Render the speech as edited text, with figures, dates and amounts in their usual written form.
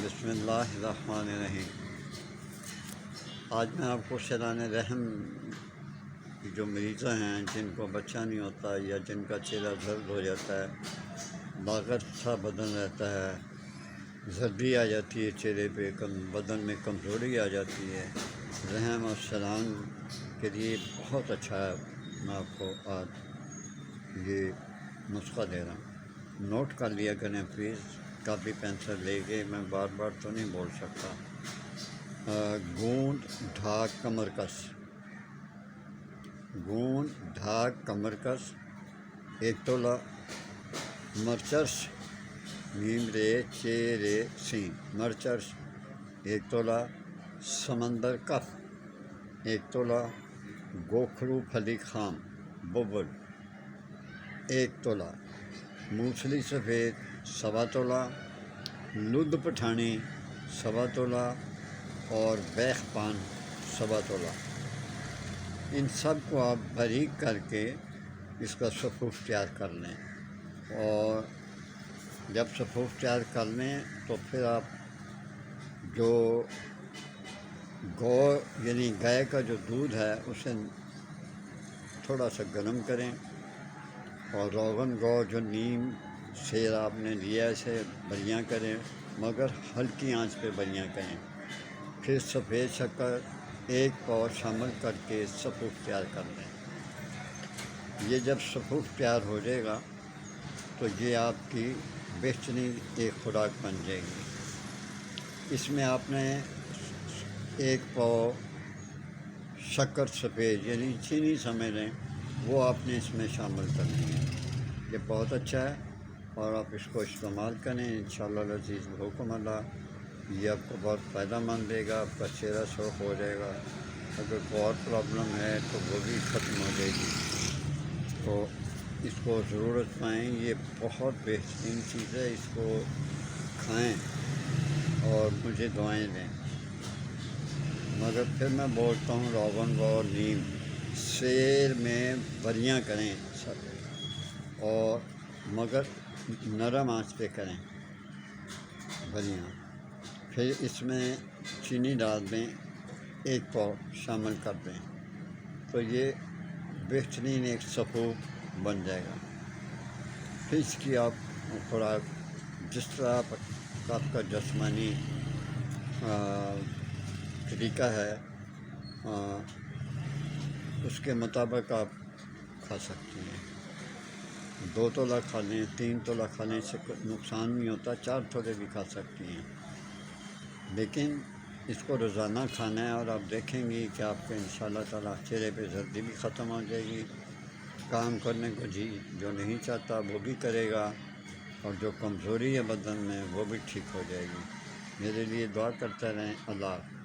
بسم اللہ الرحمن الرحیم۔ آج میں آپ کو سیلان رحم کی جو مریضاں ہیں جن کو بچہ نہیں ہوتا یا جن کا چہرہ زرد ہو جاتا ہے، لاغر سا بدن رہتا ہے، زردی آ جاتی ہے چہرے پہ، بدن میں کمزوری آ جاتی ہے، رحم اور سیلان کے لیے بہت اچھا ہے۔ میں آپ کو آج یہ نسخہ دے رہا ہوں، نوٹ کر لیا کریں پلیز، کاپی پینسل لے کے، میں بار بار تو نہیں بول سکتا۔ گوند ڈھاک کمر کس، گوند ڈھاک کمر کس 1 تولہ، مرچرس میم رے چے رے سین، مرچرس 1 تولہ، سمندر کف 1 تولہ، گوکھرو پھلی خام ببل 1 تولہ، موسلی سفید 1.25 تولہ، لد پٹھانی 1.25 تولہ اور بیخ پان 1.25 تولہ۔ ان سب کو آپ باریک کر کے اس کا صفوف تیار کر لیں، اور جب صفوف تیار کر لیں تو پھر آپ جو گو یعنی گائے کا جو دودھ ہے اسے تھوڑا سا گرم کریں، اور روغن گو جو نیم سیر آپ نے لیا اسے بلیاں کریں، مگر ہلکی آنچ پہ بلیاں کریں۔ پھر سفید شکر 1 پاؤ شامل کر کے صفوف تیار کر لیں۔ یہ جب صفوف تیار ہو جائے گا تو یہ آپ کی بہترین ایک خوراک بن جائے گی۔ اس میں آپ نے 1 پاؤ شکر سفید یعنی چینی سمجھ لیں، وہ آپ نے اس میں شامل کرنی ہے۔ یہ بہت اچھا ہے اور آپ اس کو استعمال کریں، انشاءاللہ العزیز بحکم اللہ یہ آپ کو بہت فائدہ مند دے گا، آپ کا چہرہ سرخ ہو جائے گا، اگر کوئی اور پرابلم ہے تو وہ بھی ختم ہو جائے گی۔ تو اس کو ضرورت پائیں، یہ بہت بہترین چیز ہے، اس کو کھائیں اور مجھے دعائیں دیں۔ مگر پھر میں بولتا ہوں روغن گو نیم سیر میں بریاں کریں سب، اور مگر نرم آنچ پہ کریں بریاں۔ پھر اس میں چینی ڈال دیں، 1 پاؤ شامل کر دیں، تو یہ بہترین ایک صفوف بن جائے گا۔ پھر اس کی آپ خوراک جس طرح آپ کا جسمانی طریقہ ہے اس کے مطابق آپ کھا سکتی ہیں۔ 2 تولہ کھا لیں، 3 تولہ کھا لیں، اس سے نقصان نہیں ہوتا، 4 تولے بھی کھا سکتی ہیں، لیکن اس کو روزانہ کھانا ہے، اور آپ دیکھیں گی کہ آپ کے انشاءاللہ تعالیٰ چہرے پہ زردی بھی ختم ہو جائے گی، کام کرنے کو جی جو نہیں چاہتا وہ بھی کرے گا، اور جو کمزوری ہے بدن میں وہ بھی ٹھیک ہو جائے گی۔ میرے لیے دعا کرتے رہیں۔ اللہ حافظ۔